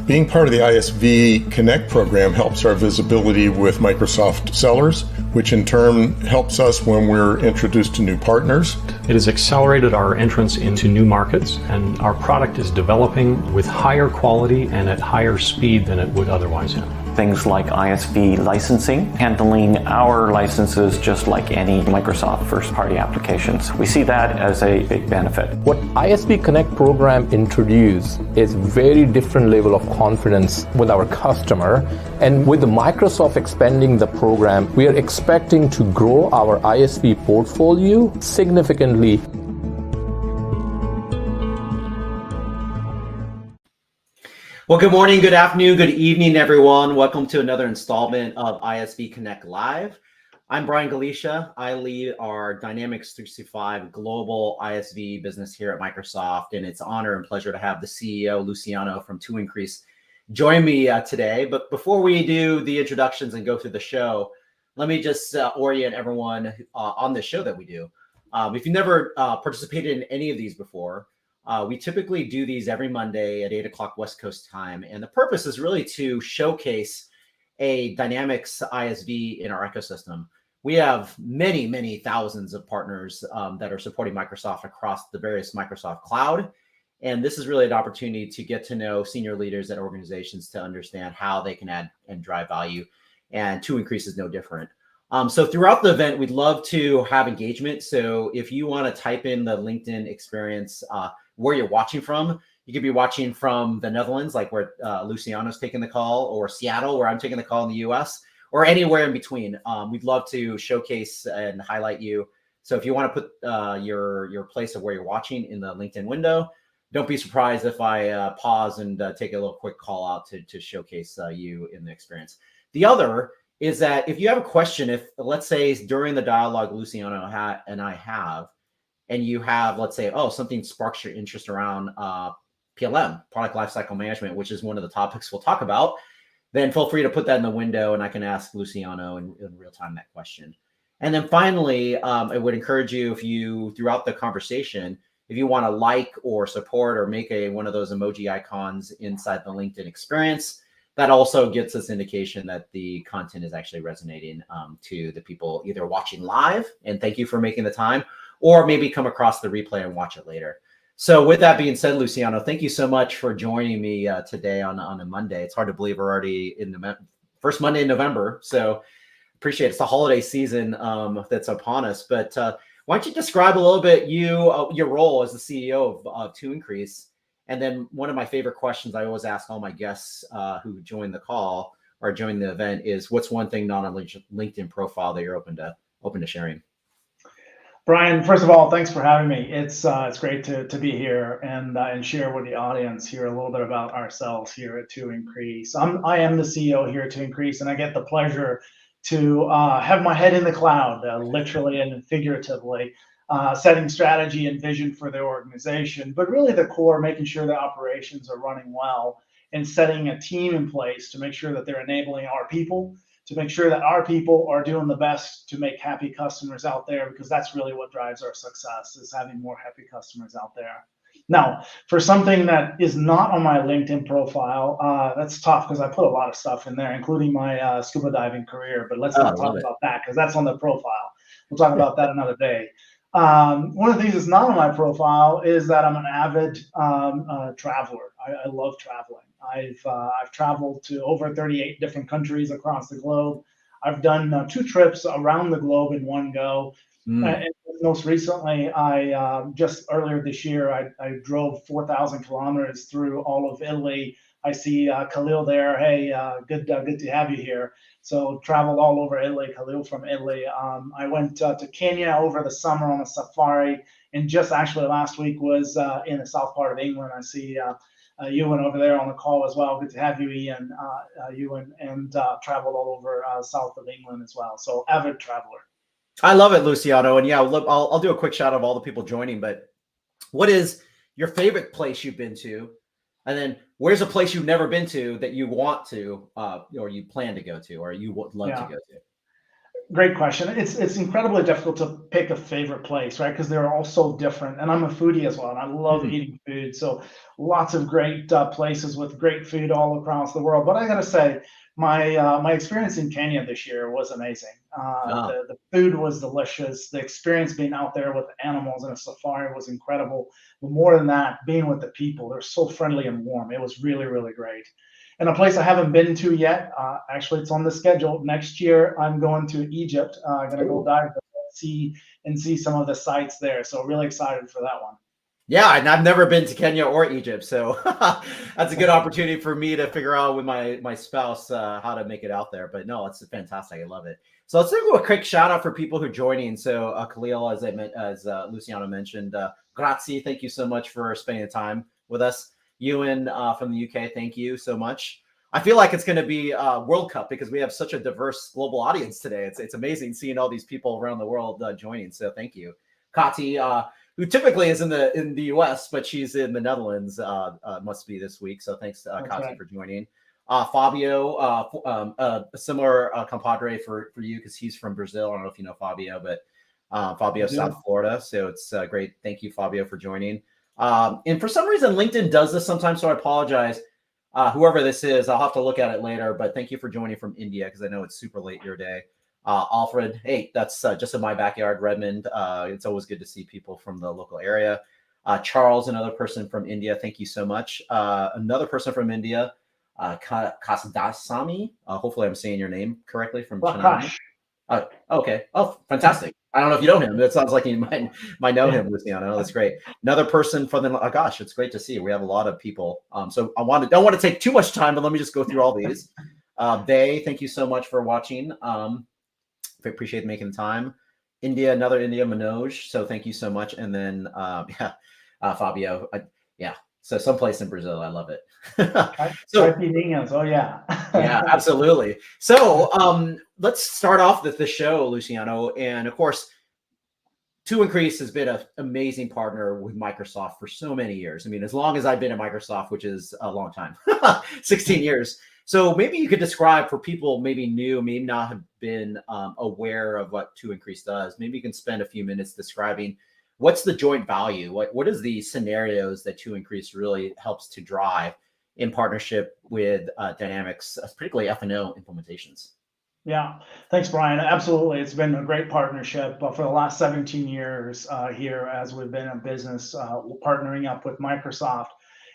Being part of the ISV Connect program helps our visibility with Microsoft sellers, which in turn helps us when we're introduced to new partners. It has accelerated our entrance into new markets, and our product is developing with higher quality and at higher speed than it would otherwise have. Things like ISV licensing, handling our licenses just like any Microsoft first-party applications. We see that as a big benefit. What ISV Connect program introduced is very different level of confidence with our customer. And with the Microsoft expanding the program, we are expecting to grow our ISV portfolio significantly. Well, good morning, good afternoon, good evening, everyone. Welcome to another installment of ISV Connect Live. I'm Brian Galicia. I lead our Dynamics 365 global ISV business here at Microsoft, and it's an honor and pleasure to have the CEO, Luciano from To-Increase, join me today. But before we do the introductions and go through the show, let me just orient everyone on the show that we do. If you've never participated in any of these before, we typically do these every Monday at 8 o'clock West Coast time. And the purpose is really to showcase a Dynamics ISV in our ecosystem. We have many, many thousands of partners that are supporting Microsoft across the various Microsoft cloud. And this is really an opportunity to get to know senior leaders at organizations to understand how they can add and drive value. And To-Increase is no different. So throughout the event, we'd love to have engagement. So if you want to type in the LinkedIn experience, where you're watching from. You could be watching from the Netherlands, like where Luciano's taking the call, or Seattle, where I'm taking the call in the US, or anywhere in between. We'd love to showcase and highlight you. So if you want to put your place of where you're watching in the LinkedIn window, don't be surprised if I pause and take a little quick call out to showcase you in the experience. The other is that if you have a question, if let's say during the dialogue Luciano and I have, and you have, let's say, something sparks your interest around PLM, Product Lifecycle Management, which is one of the topics we'll talk about, then feel free to put that in the window and I can ask Luciano in real time that question. And then finally, I would encourage you, if you, throughout the conversation, if you want to like or support or make one of those emoji icons inside the LinkedIn experience, that also gets us indication that the content is actually resonating to the people either watching live, and thank you for making the time, or maybe come across the replay and watch it later. So with that being said, Luciano, thank you so much for joining me today on a Monday. It's hard to believe we're already in the first Monday in November. So appreciate it. It's the holiday season that's upon us. But why don't you describe a little bit your role as the CEO of To-Increase? And then one of my favorite questions I always ask all my guests who join the call or join the event is, what's one thing not on LinkedIn profile that you're open to sharing? Brian, first of all, thanks for having me. It's great to be here and share with the audience here a little bit about ourselves here at To-Increase. I am the CEO here at To-Increase, and I get the pleasure to have my head in the cloud, literally and figuratively, setting strategy and vision for the organization. But really the core, making sure that operations are running well and setting a team in place to make sure that they're enabling our people, to make sure that our people are doing the best to make happy customers out there, because that's really what drives our success, is having more happy customers out there. Now, for something that is not on my LinkedIn profile, that's tough because I put a lot of stuff in there, including my scuba diving career, but let's not talk about that because that's on the profile. We'll talk about that another day. One of the things that's not on my profile is that I'm an avid traveler. I love traveling. I've traveled to over 38 different countries across the globe. I've done 2 trips around the globe in one go. And most recently, just earlier this year, I drove 4,000 kilometers through all of Italy. I see Khalil there. Hey, good to have you here. So traveled all over Italy, Khalil from Italy. I went to Kenya over the summer on a safari, and just actually last week was in the south part of England. I see Ewan over there on the call as well. Good to have you, Ian. Ewan, and traveled all over south of England as well. So avid traveler. I love it, Luciano. And yeah, I'll do a quick shout out of all the people joining. But what is your favorite place you've been to? And then where's a place you've never been to that you want to, or you plan to go to, or you would love to go to? Great question. It's incredibly difficult to pick a favorite place, right? Because they're all so different. And I'm a foodie as well, and I love eating food. So lots of great places with great food all across the world. But I gotta say, my experience in Kenya this year was amazing. Ah, The food was delicious. The experience being out there with animals in a safari was incredible. But more than that, being with the people, they're so friendly and warm. It was really, really great. And a place I haven't been to yet, actually, it's on the schedule. Next year, I'm going to Egypt. I'm going to go dive see some of the sites there. So really excited for that one. yeah, and I've never been to Kenya or Egypt, so that's a good opportunity for me to figure out with my spouse how to make it out there. But no, it's fantastic. I love it. So let's do a quick shout out for people who are joining. So Khalil, as Luciano mentioned, grazie, thank you so much for spending the time with us. Ewan from the UK, thank you so much. I feel like it's going to be World Cup because we have such a diverse global audience today. It's amazing seeing all these people around the world joining. So thank you, Kati, who typically is in the US, but she's in the Netherlands. Must be this week. So thanks, Kati, right. for joining. Fabio, a similar compadre for you because he's from Brazil. I don't know if you know Fabio, but Fabio, South Florida. So it's great. Thank you, Fabio, for joining. And for some reason, LinkedIn does this sometimes, so I apologize. Whoever this is, I'll have to look at it later, but thank you for joining from India because I know it's super late your day. Alfred, hey, that's just in my backyard, Redmond. It's always good to see people from the local area. Charles, another person from India, thank you so much. Another person from India, Kasdasami. Hopefully I'm saying your name correctly from Chennai. Okay. Oh, fantastic. I don't know if you know him. It sounds like you might know him, Luciano. That's great. Another person from the gosh, it's great to see. We have a lot of people. So don't want to take too much time, but let me just go through all these. Thank you so much for watching. Appreciate making time. India, another India, Manoj. So thank you so much. And then Fabio. Yeah. So someplace in Brazil. I love it. So Oh yeah. yeah, absolutely. So let's start off the show, Luciano. And of course, To-Increase has been an amazing partner with Microsoft for so many years. I mean, as long as I've been at Microsoft, which is a long time, 16 years. So maybe you could describe for people maybe new, maybe not have been aware of what To-Increase does. Maybe you can spend a few minutes describing what's the joint value? What is the scenarios that To-Increase really helps to drive in partnership with Dynamics, particularly F&O implementations? Yeah, thanks, Brian. Absolutely. It's been a great partnership for the last 17 years here as we've been in business, partnering up with Microsoft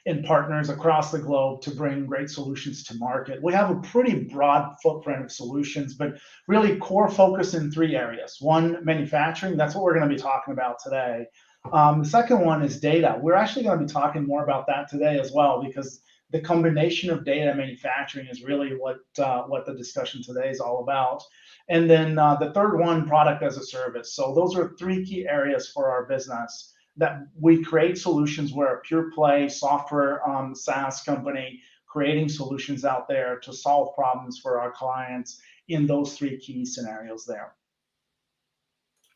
and partners across the globe to bring great solutions to market. We have a pretty broad footprint of solutions, but really core focus in three areas. One, manufacturing. That's what we're going to be talking about today. The second one is data. We're actually going to be talking more about that today as well, because the combination of data and manufacturing is really what the discussion today is all about. And then the third one, product as a service. So those are three key areas for our business that we create solutions. We're a pure play software SaaS company creating solutions out there to solve problems for our clients in those three key scenarios there.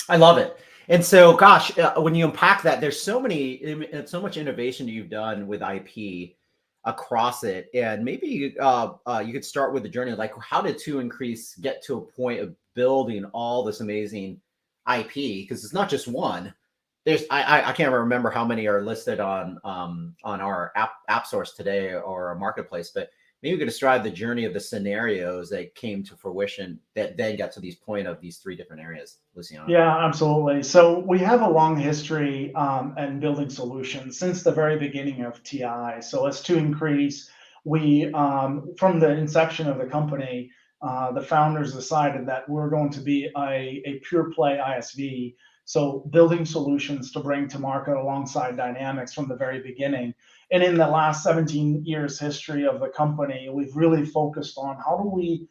I love it. And so, gosh, when you unpack that, there's so much innovation you've done with IP across it. And maybe you could start with the journey, like how did To-Increase get to a point of building all this amazing IP? Because it's not just one. I can't remember how many are listed on our app source today or our marketplace, but maybe we could describe the journey of the scenarios that came to fruition that then got to these point of these three different areas, Luciano. Yeah, absolutely. So we have a long history in building solutions since the very beginning of TI. So as To-Increase, we from the inception of the company, the founders decided that we're going to be a pure play ISV. So building solutions to bring to market alongside Dynamics from the very beginning. And in the last 17 years history of the company, we've really focused on how do we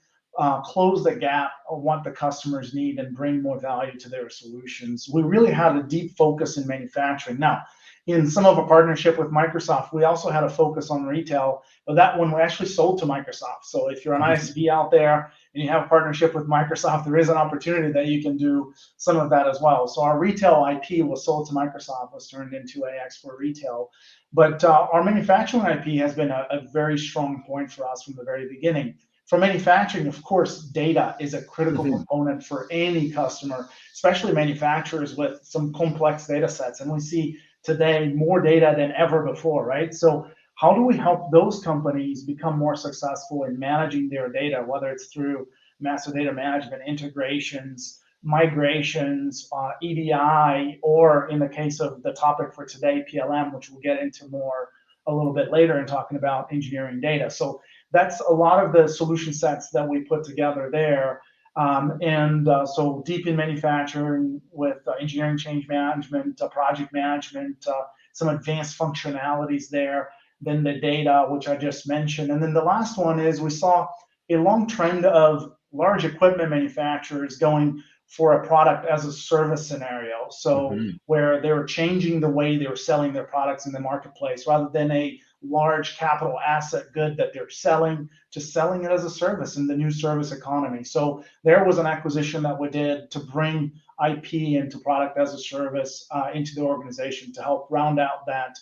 close the gap of what the customers need and bring more value to their solutions. We really had a deep focus in manufacturing. Now, in some of our partnership with Microsoft, we also had a focus on retail, but that one we actually sold to Microsoft. So if you're an ISV out there and you have a partnership with Microsoft, there is an opportunity that you can do some of that as well. So our retail IP was sold to Microsoft, was turned into AX for retail. But our manufacturing IP has been a very strong point for us from the very beginning. For manufacturing, of course, data is a critical component for any customer, especially manufacturers with some complex data sets. And we see today more data than ever before, right? So how do we help those companies become more successful in managing their data, whether it's through master data management, integrations, migrations, EDI, or in the case of the topic for today, PLM, which we'll get into more a little bit later in talking about engineering data. So that's a lot of the solution sets that we put together there. So deep in manufacturing with engineering change management, project management, some advanced functionalities there, then the data, which I just mentioned. And then the last one is we saw a long trend of large equipment manufacturers going for a product as a service scenario. So where they were changing the way they were selling their products in the marketplace, rather than a large capital asset good that they're selling, to selling it as a service in the new service economy. So there was an acquisition that we did to bring IP into product as a service into the organization to help round out that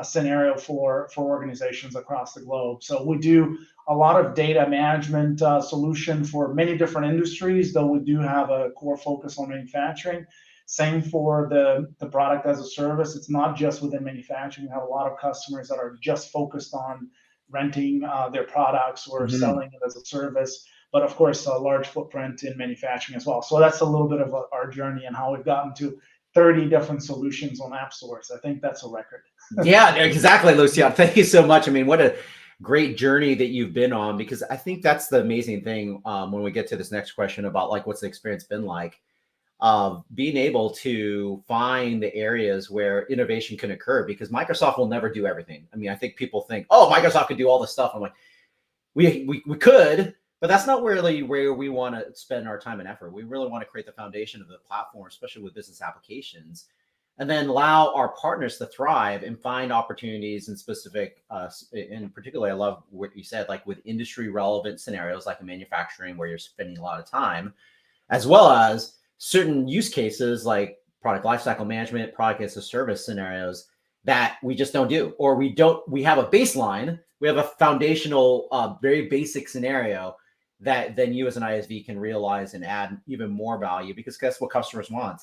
scenario for organizations across the globe. So we do a lot of data management solution for many different industries, though we do have a core focus on manufacturing. Same for the product as a service. It's not just within manufacturing. We have a lot of customers that are just focused on renting their products or selling it as a service, but of course a large footprint in manufacturing as well. So that's a little bit of our journey and how we've gotten to 30 different solutions on AppSource. I think that's a record. Yeah, exactly, Luciano. Thank you so much. I mean, what a great journey that you've been on, because I think that's the amazing thing when we get to this next question about like, what's the experience been like of being able to find the areas where innovation can occur, because Microsoft will never do everything. I mean, I think people think, oh, Microsoft could do all this stuff. I'm like, we could, but that's not really where we want to spend our time and effort. We really want to create the foundation of the platform, especially with business applications, and then allow our partners to thrive and find opportunities in specific, in particular, I love what you said, like with industry relevant scenarios, like in manufacturing, where you're spending a lot of time, as well as certain use cases like product lifecycle management, product as a service scenarios that we just don't do, or we have a baseline, we have a foundational, very basic scenario that then you as an ISV can realize and add even more value, because guess what customers want?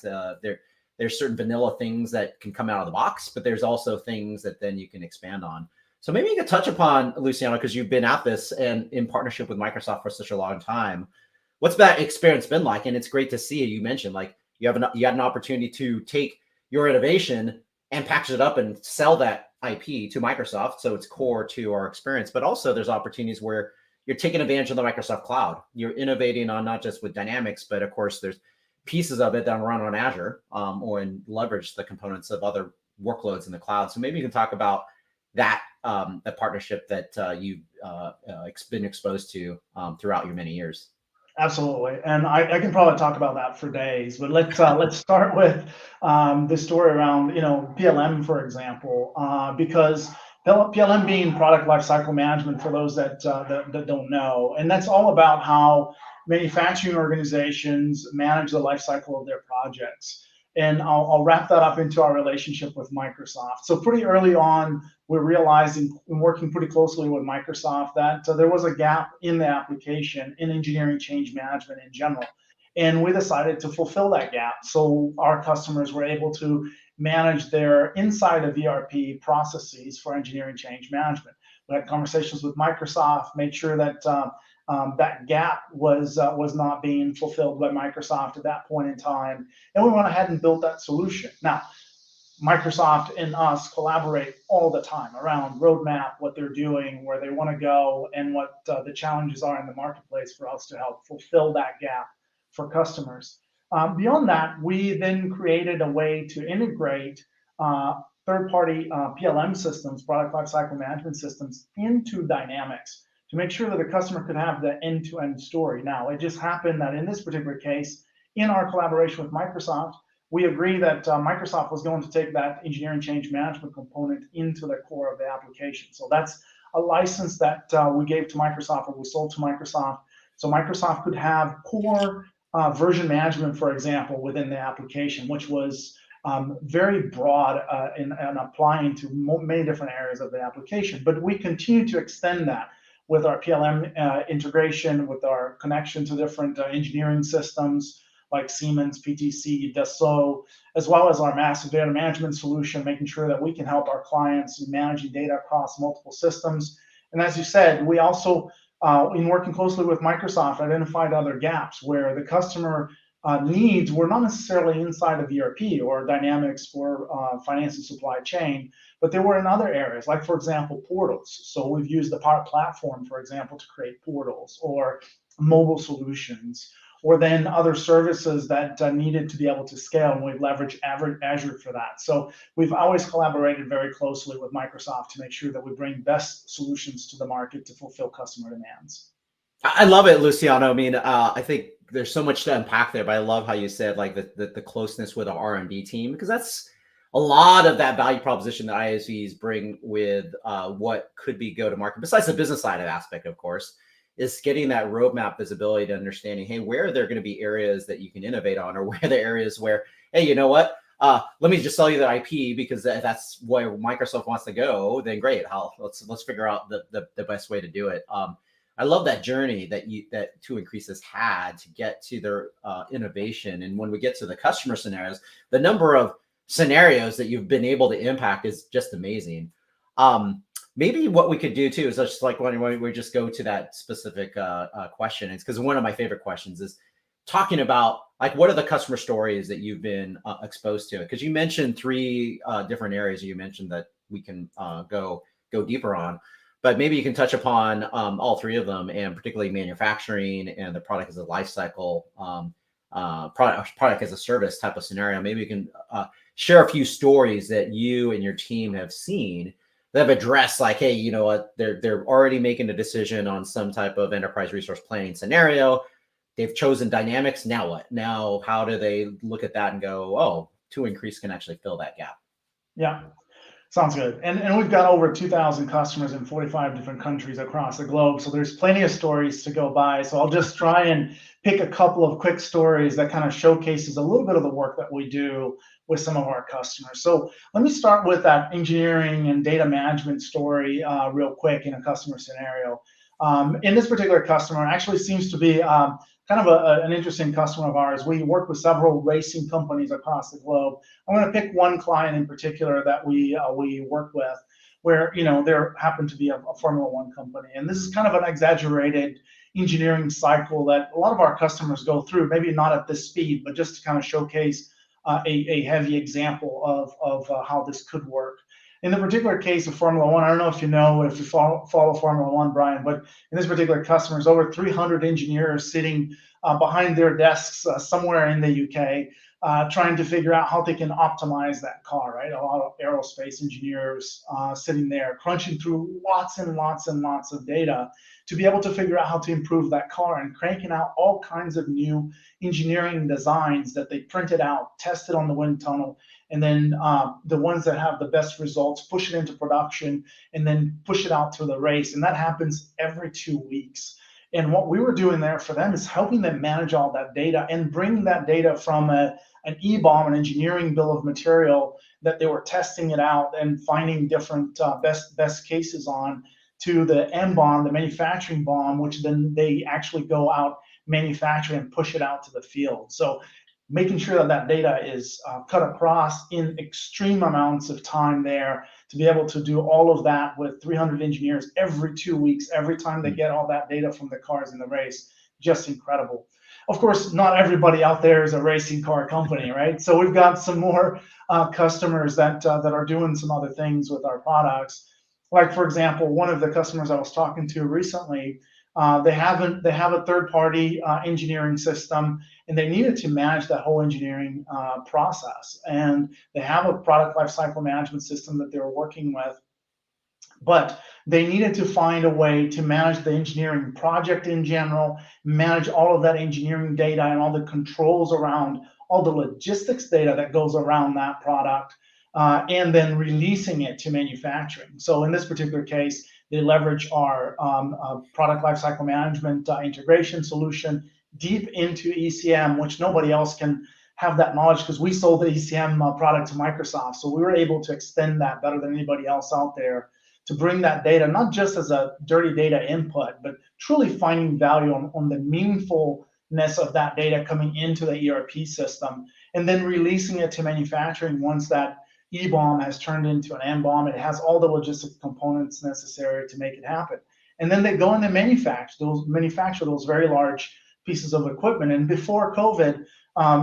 There's certain vanilla things that can come out of the box, but there's also things that then you can expand on. So maybe you could touch upon, Luciano, because you've been at this and in partnership with Microsoft for such a long time. What's that experience been like? And it's great to see you mentioned like you had an opportunity to take your innovation and package it up and sell that IP to Microsoft. So it's core to our experience, but also there's opportunities where you're taking advantage of the Microsoft cloud. You're innovating on not just with Dynamics, but of course there's pieces of it that run on Azure or and leverage the components of other workloads in the cloud. So maybe you can talk about that, the partnership that you've been exposed to throughout your many years. Absolutely, and I can probably talk about that for days. But let's start with the story around PLM, for example, because PLM being Product Lifecycle Management, for those that don't know, and that's all about how manufacturing organizations manage the lifecycle of their projects. And I'll wrap that up into our relationship with Microsoft. So pretty early on, we're realizing, and working pretty closely with Microsoft, that there was a gap in the application in engineering change management in general. And we decided to fulfill that gap so our customers were able to manage their inside of ERP processes for engineering change management. We had conversations with Microsoft, made sure that that gap was not being fulfilled by Microsoft at that point in time, and we went ahead and built that solution. Now, Microsoft and us collaborate all the time around roadmap, what they're doing, where they want to go, and what the challenges are in the marketplace for us to help fulfill that gap for customers. Beyond that, we then created a way to integrate third-party PLM systems, product lifecycle management systems, into Dynamics to make sure that the customer could have the end-to-end story. Now, it just happened that in this particular case, in our collaboration with Microsoft, we agreed that Microsoft was going to take that engineering change management component into the core of the application. So that's a license that we gave to Microsoft, or we sold to Microsoft. So Microsoft could have core version management, for example, within the application, which was very broad in applying to many different areas of the application. But we continue to extend that with our PLM integration, with our connection to different engineering systems like Siemens, PTC, Dassault, as well as our massive data management solution, making sure that we can help our clients in managing data across multiple systems. And as you said, we also, in working closely with Microsoft, identified other gaps where the customer needs were not necessarily inside of ERP or Dynamics for finance and supply chain, but they were in other areas, like, for example, portals. So we've used the Power Platform, for example, to create portals, or mobile solutions, or then other services that needed to be able to scale, and we've leveraged Azure for that. So we've always collaborated very closely with Microsoft to make sure that we bring best solutions to the market to fulfill customer demands. I love it, Luciano. I mean, I think there's so much to unpack there, but I love how you said like the closeness with our R&D team, because that's a lot of that value proposition that ISVs bring with what could be go to market. Besides the business side of aspect, of course, is getting that roadmap visibility to understanding, hey, where are there going to be areas that you can innovate on, or where are the areas where, hey, you know what? Let me just sell you the IP because that's where Microsoft wants to go. Then great, let's figure out the best way to do it. I love that journey that To-Increase has had to get to their innovation. And when we get to the customer scenarios, the number of scenarios that you've been able to impact is just amazing. Maybe what we could do too is just like when we just go to that specific question. It's because one of my favorite questions is talking about like, what are the customer stories that you've been exposed to? Because you mentioned 3 different areas you mentioned that we can go deeper on. But maybe you can touch upon all 3 of them, and particularly manufacturing and the product as a lifecycle, product as a service type of scenario. Maybe you can share a few stories that you and your team have seen that have addressed like, hey, you know what, they're already making a decision on some type of enterprise resource planning scenario. They've chosen Dynamics. Now what? Now, how do they look at that and go, oh, To-Increase can actually fill that gap? Yeah. Sounds good. And we've got over 2,000 customers in 45 different countries across the globe. So there's plenty of stories to go by. So I'll just try and pick a couple of quick stories that kind of showcases a little bit of the work that we do with some of our customers. So let me start with that engineering and data management story real quick in a customer scenario. In this particular customer, actually seems to be kind of an interesting customer of ours. We work with several racing companies across the globe. I'm going to pick one client in particular that we work with, where there happened to be a Formula One company, and this is kind of an exaggerated engineering cycle that a lot of our customers go through. Maybe not at this speed, but just to kind of showcase a heavy example of how this could work. In the particular case of Formula One, I don't know if you follow Formula One, Brian, but in this particular customer, there's over 300 engineers sitting behind their desks somewhere in the UK, trying to figure out how they can optimize that car, right? A lot of aerospace engineers sitting there crunching through lots and lots and lots of data to be able to figure out how to improve that car, and cranking out all kinds of new engineering designs that they printed out, tested on the wind tunnel, and then the ones that have the best results, push it into production, and then push it out to the race. And that happens every 2 weeks. And what we were doing there for them is helping them manage all that data and bring that data from an EBOM, an engineering bill of material that they were testing it out and finding different best cases on, to the MBOM, the manufacturing BOM, which then they actually go out, manufacture, and push it out to the field. So making sure that that data is cut across in extreme amounts of time there, to be able to do all of that with 300 engineers every 2 weeks, every time they get all that data from the cars in the race, just incredible. Of course, not everybody out there is a racing car company, right? So we've got some more customers that are doing some other things with our products. Like, for example, one of the customers I was talking to recently, they have a third-party engineering system, and they needed to manage that whole engineering process. And they have a product lifecycle management system that they were working with, but they needed to find a way to manage the engineering project in general, manage all of that engineering data and all the controls around all the logistics data that goes around that product, and then releasing it to manufacturing. So in this particular case, they leverage our product lifecycle management integration solution deep into ECM, which nobody else can have that knowledge, because we sold the ECM product to Microsoft. So we were able to extend that better than anybody else out there to bring that data, not just as a dirty data input, but truly finding value on the meaningfulness of that data coming into the ERP system, and then releasing it to manufacturing once that EBOM has turned into an NBOM. It has all the logistic components necessary to make it happen. And then they go and they manufacture those very large pieces of equipment. And before COVID,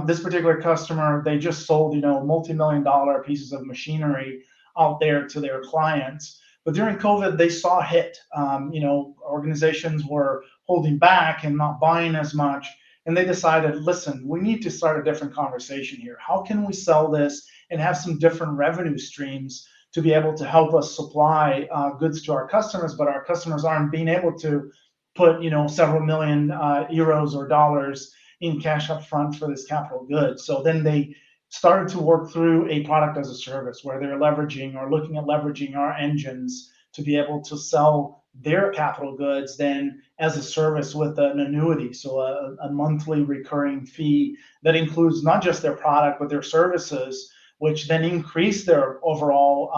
this particular customer, they just sold, multi-million-dollar pieces of machinery out there to their clients. But during COVID, they saw a hit. Organizations were holding back and not buying as much. And they decided, listen, we need to start a different conversation here. How can we sell this and have some different revenue streams to be able to help us supply goods to our customers, but our customers aren't being able to put, several million euros or dollars in cash up front for this capital good. So then they started to work through a product as a service where they're leveraging or looking at leveraging our engines to be able to sell their capital goods then as a service with an annuity. So a monthly recurring fee that includes not just their product, but their services, which then increased their overall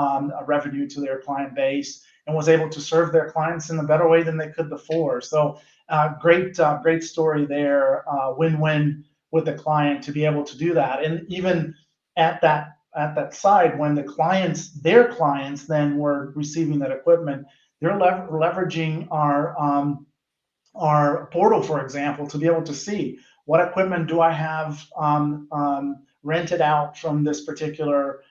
revenue to their client base and was able to serve their clients in a better way than they could before. So great story there, win-win with the client to be able to do that. And even at that side, when their clients then were receiving that equipment, they're leveraging our portal, for example, to be able to see what equipment do I have rented out from this particular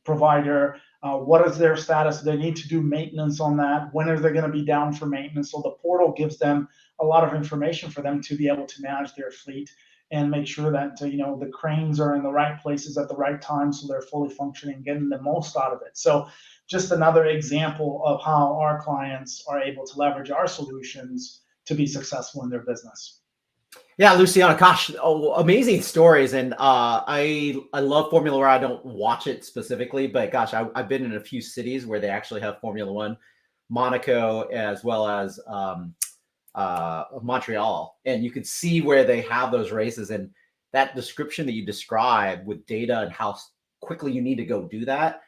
provider. What is their status? Do they need to do maintenance on that? When are they going to be down for maintenance? So the portal gives them a lot of information for them to be able to manage their fleet and make sure that the cranes are in the right places at the right time, so they're fully functioning, getting the most out of it. So just another example of how our clients are able to leverage our solutions to be successful in their business. Yeah, Luciano, gosh, amazing stories. And I love Formula One. I don't watch it specifically, but gosh, I've been in a few cities where they actually have Formula One, Monaco, as well as Montreal. And you could see where they have those races. And that description that you described with data and how quickly you need to go do that.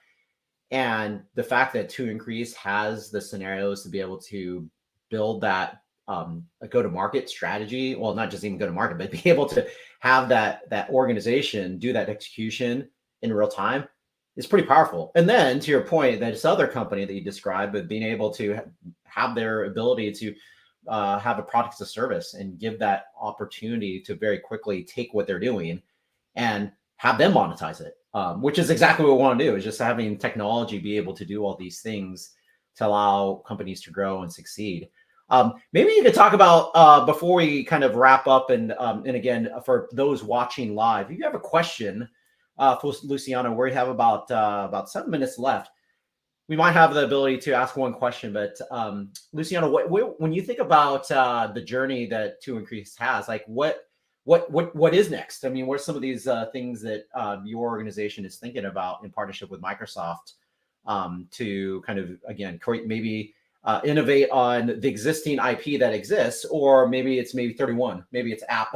And the fact that To-Increase has the scenarios to be able to build that a go-to-market strategy, well, not just even go-to-market, but be able to have that organization do that execution in real time is pretty powerful. And then to your point, that this other company that you described, but being able to have their ability to have a product as a service and give that opportunity to very quickly take what they're doing and have them monetize it, which is exactly what we want to do, is just having technology be able to do all these things to allow companies to grow and succeed. Maybe you could talk about before we kind of wrap up, and again, for those watching live, if you have a question for Luciano, we have about 7 minutes left. We might have the ability to ask one question, but Luciano, when you think about the journey that To-Increase has, like what is next? I mean, what are some of these things that your organization is thinking about in partnership with Microsoft to kind of, again, create maybe innovate on the existing IP that exists, or maybe it's 31, maybe it's app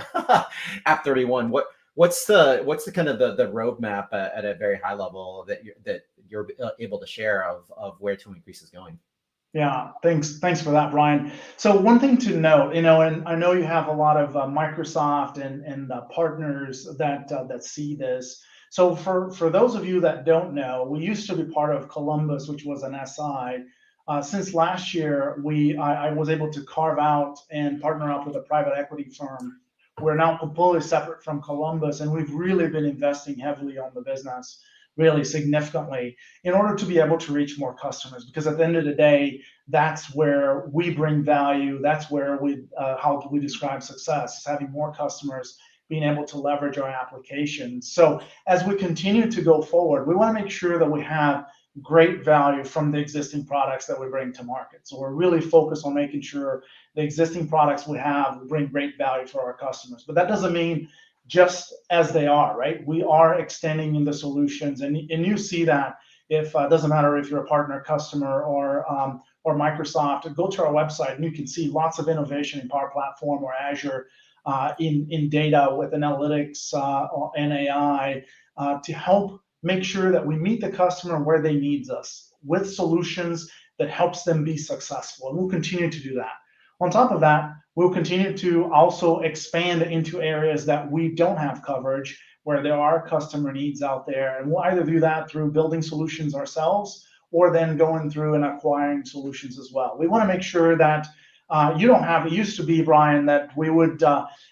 31. What's the kind of the roadmap at a very high level that you're able to share of where To-Increase is going? Yeah, thanks for that, Brian. So one thing to note, and I know you have a lot of Microsoft and partners that see this. So for those of you that don't know, we used to be part of Columbus, which was an SI. Since last year, I was able to carve out and partner up with a private equity firm. We're now completely separate from Columbus, and we've really been investing heavily on the business, really significantly, in order to be able to reach more customers. Because at the end of the day, that's where we bring value. That's where how we describe success, having more customers, being able to leverage our applications. So as we continue to go forward, we want to make sure that we have great value from the existing products that we bring to market. So we're really focused on making sure the existing products we have bring great value for our customers. But that doesn't mean just as they are, right? We are extending in the solutions, and you see that if doesn't matter if you're a partner, customer, or Microsoft. Go to our website and you can see lots of innovation in Power Platform or Azure in data with analytics and AI to help make sure that we meet the customer where they need us. with solutions that helps them be successful. And we'll continue to do that. On top of that, we'll continue to also expand into areas that we don't have coverage, where there are customer needs out there. And we'll either do that through building solutions ourselves or then going through and acquiring solutions as well. We want to make sure that you don't have, it used to be, Brian, that we would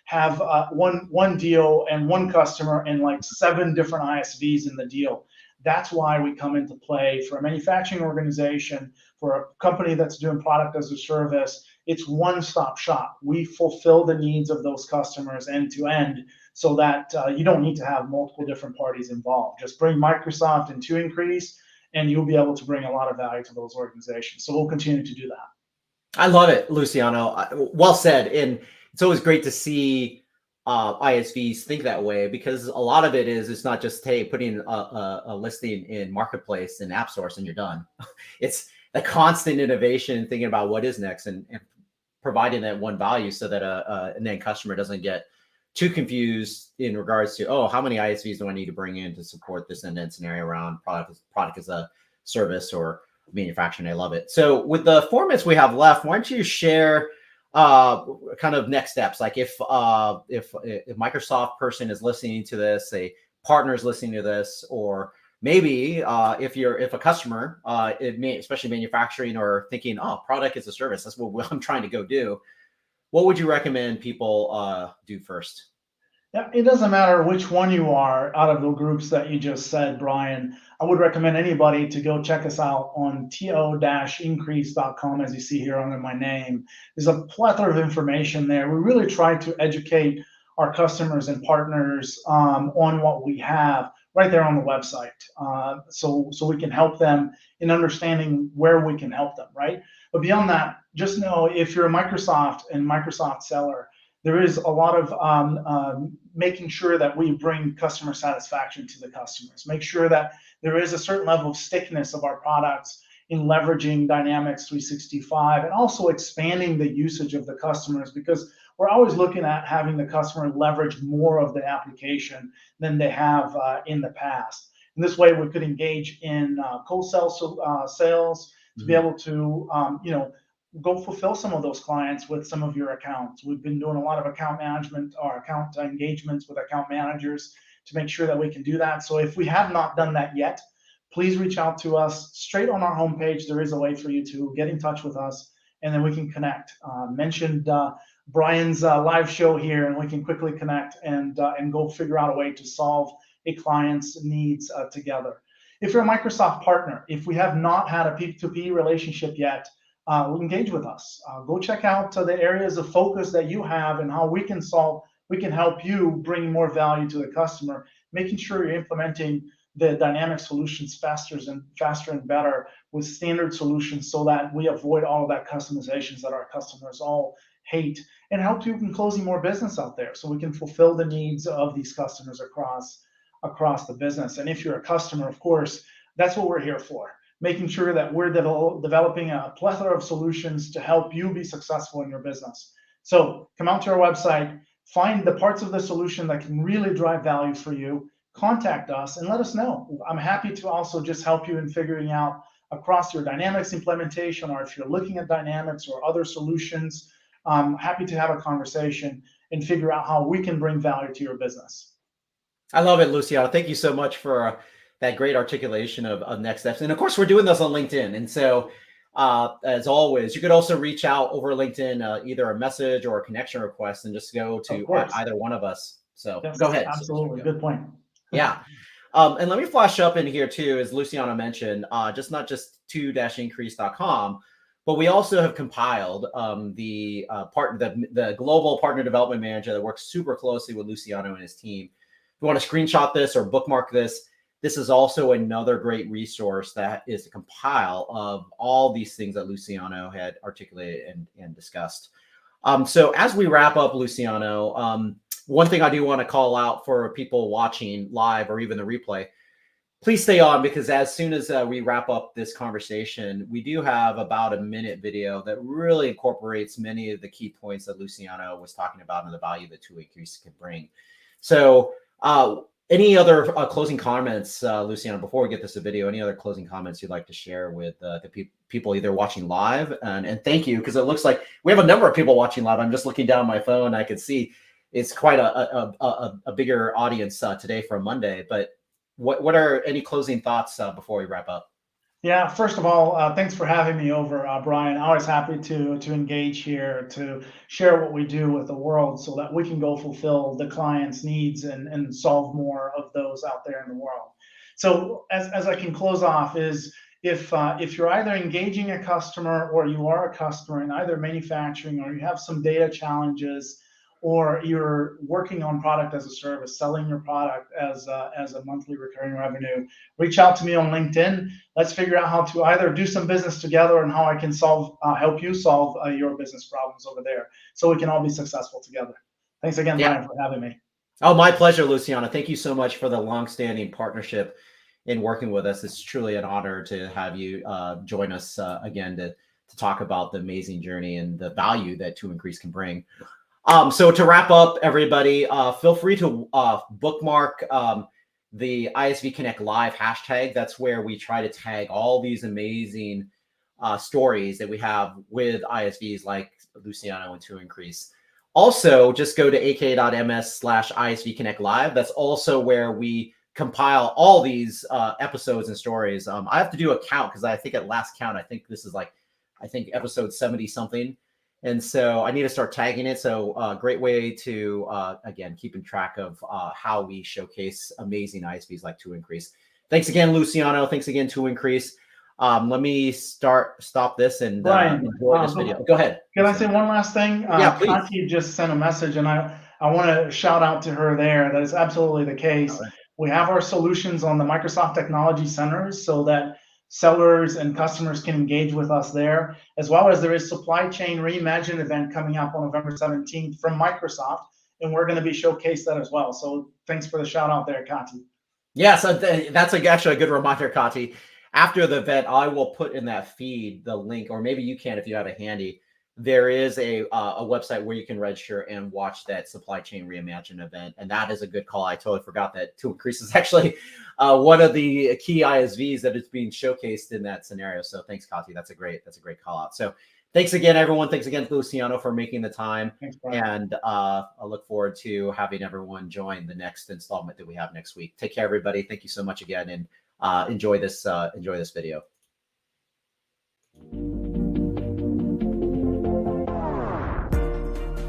have one deal and one customer and like 7 different ISVs in the deal. That's why we come into play for a manufacturing organization, for a company that's doing product as a service. It's one-stop shop. We fulfill the needs of those customers end to end, so that you don't need to have multiple different parties involved. Just bring Microsoft and To-Increase, and you'll be able to bring a lot of value to those organizations. So we'll continue to do that. I love it, Luciano. Well said. And it's always great to see ISVs think that way, because a lot of it is, it's not just, hey, putting a listing in Marketplace and AppSource and you're done. It's the constant innovation, thinking about what is next, and providing that one value so that an end customer doesn't get too confused in regards to, oh, how many ISVs do I need to bring in to support this end-to-end scenario around product as a service or manufacturing. I love it. So with the 4 minutes we have left, why don't you share kind of next steps? Like if Microsoft person is listening to this, a partner is listening to this, or maybe if a customer, especially manufacturing, or thinking, oh, product as a service, that's what I'm trying to go do. What would you recommend people do first? Yeah, it doesn't matter which one you are out of the groups that you just said, Brian. I would recommend anybody to go check us out on to-increase.com, as you see here under my name. There's a plethora of information there. We really try to educate our customers and partners on what we have right there on the website, so we can help them in understanding where we can help them, right? But beyond that, just know if you're a Microsoft and Microsoft seller, there is a lot of making sure that we bring customer satisfaction to the customers. Make sure that there is a certain level of stickiness of our products in leveraging Dynamics 365, and also expanding the usage of the customers, because we're always looking at having the customer leverage more of the application than they have in the past. And this way we could engage in co-sell sales to be able to go fulfill some of those clients with some of your accounts. We've been doing a lot of account management or account engagements with account managers to make sure that we can do that. So if we have not done that yet, please reach out to us straight on our homepage. There is a way for you to get in touch with us, and then we can connect. Mentioned Brian's live show here, and we can quickly connect and go figure out a way to solve a client's needs together. If you're a Microsoft partner, if we have not had a P2P relationship yet, engage with us. Go check out the areas of focus that you have and how we can help you bring more value to the customer, making sure you're implementing the dynamic solutions faster and better with standard solutions, so that we avoid all of that customizations that our customers all hate, and help you in closing more business out there, so we can fulfill the needs of these customers across the business. And if you're a customer, of course, that's what we're here for, making sure that we're developing a plethora of solutions to help you be successful in your business. So come out to our website, find the parts of the solution that can really drive value for you, contact us and let us know. I'm happy to also just help you in figuring out across your Dynamics implementation, or if you're looking at Dynamics or other solutions, I'm happy to have a conversation and figure out how we can bring value to your business. I love it, Luciano. Thank you so much for that great articulation of next steps. And of course, we're doing this on LinkedIn. And so as always, you could also reach out over LinkedIn, either a message or a connection request, and just go to either one of us. So yes, go ahead. Absolutely. Good point. Yeah. And let me flash up in here too, as Luciano mentioned, not just to-increase.com, but we also have compiled the global partner development manager that works super closely with Luciano and his team. If you want to screenshot this or bookmark this, this is also another great resource that is a compile of all these things that Luciano had articulated and discussed. So as we wrap up, Luciano, one thing I do want to call out for people watching live or even the replay, please stay on, because as soon as we wrap up this conversation, we do have about a minute video that really incorporates many of the key points that Luciano was talking about and the value that To-Increase can bring. So Any other closing comments, Luciano, before we get this to video, any other closing comments you'd like to share with the people either watching live? And thank you, because it looks like we have a number of people watching live. I'm just looking down my phone. I can see it's quite a bigger audience today for a Monday. But what are any closing thoughts before we wrap up? Yeah, first of all, thanks for having me over, Brian. Always happy to engage here, to share what we do with the world so that we can go fulfill the client's needs and solve more of those out there in the world. So as I can close off is, if you're either engaging a customer or you are a customer in either manufacturing, or you have some data challenges, or you're working on product as a service, selling your product as a monthly recurring revenue, reach out to me on LinkedIn. Let's figure out how to either do some business together and how I can help you solve your business problems over there, so we can all be successful together. Thanks again, Brian, for having me. Oh, my pleasure, Luciano. Thank you so much for the longstanding partnership in working with us. It's truly an honor to have you join us again to talk about the amazing journey and the value that To-Increase can bring. So to wrap up, everybody, feel free to bookmark the ISV Connect Live hashtag. That's where we try to tag all these amazing stories that we have with ISVs like Luciano and To-Increase. Also, just go to aka.ms/ISV Connect Live. That's also where we compile all these episodes and stories. I have to do a count, because I think at last count, I think this is episode 70 something. And so I need to start tagging it. So great way to, again, keeping track of how we showcase amazing ISVs like To-Increase. Thanks again, Luciano. Thanks again, To-Increase. Let me stop this and enjoy this video. Go ahead. Can I say one last thing? Yeah, please. Conti just sent a message, and I want to shout out to her there. That is absolutely the case. Right. We have our solutions on the Microsoft Technology Centers so that sellers and customers can engage with us there, as well as there is Supply Chain Reimagine event coming up on November 17th from Microsoft, and we're going to be showcased that as well. So thanks for the shout out there, Kati. Yes, that's actually a good reminder, Kati. After the event, I will put in that feed the link, or maybe you can if you have it handy. There is a website where you can register and watch that Supply Chain Reimagine event, and that is a good call. I totally forgot that To-Increase is actually one of the key ISVs that is being showcased in that scenario. So thanks, Kati. That's a great call out. So thanks again, everyone. Thanks again, Luciano, for making the time. Thanks, Brian. And I look forward to having everyone join the next installment that we have next week. Take care, everybody. Thank you so much again, and enjoy this video.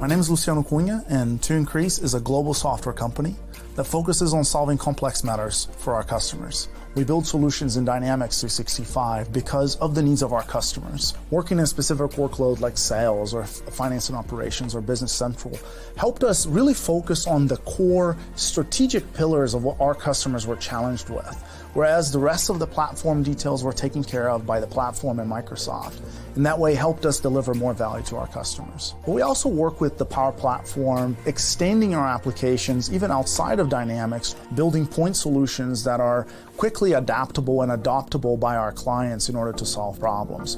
My name is Luciano Cunha, and To-Increase is a global software company that focuses on solving complex matters for our customers. We build solutions in Dynamics 365 because of the needs of our customers. Working in a specific workload like sales or finance and operations or Business Central helped us really focus on the core strategic pillars of what our customers were challenged with, whereas the rest of the platform details were taken care of by the platform and Microsoft. In that way, helped us deliver more value to our customers. But we also work with the Power Platform, extending our applications even outside of Dynamics, building point solutions that are quickly adaptable and adoptable by our clients in order to solve problems.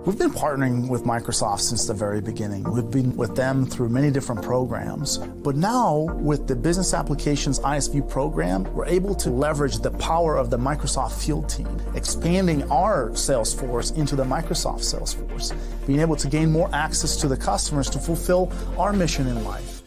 We've been partnering with Microsoft since the very beginning. We've been with them through many different programs. But now, with the Business Applications ISV program, we're able to leverage the power of the Microsoft field team, expanding our sales force into the Microsoft sales force, being able to gain more access to the customers to fulfill our mission in life.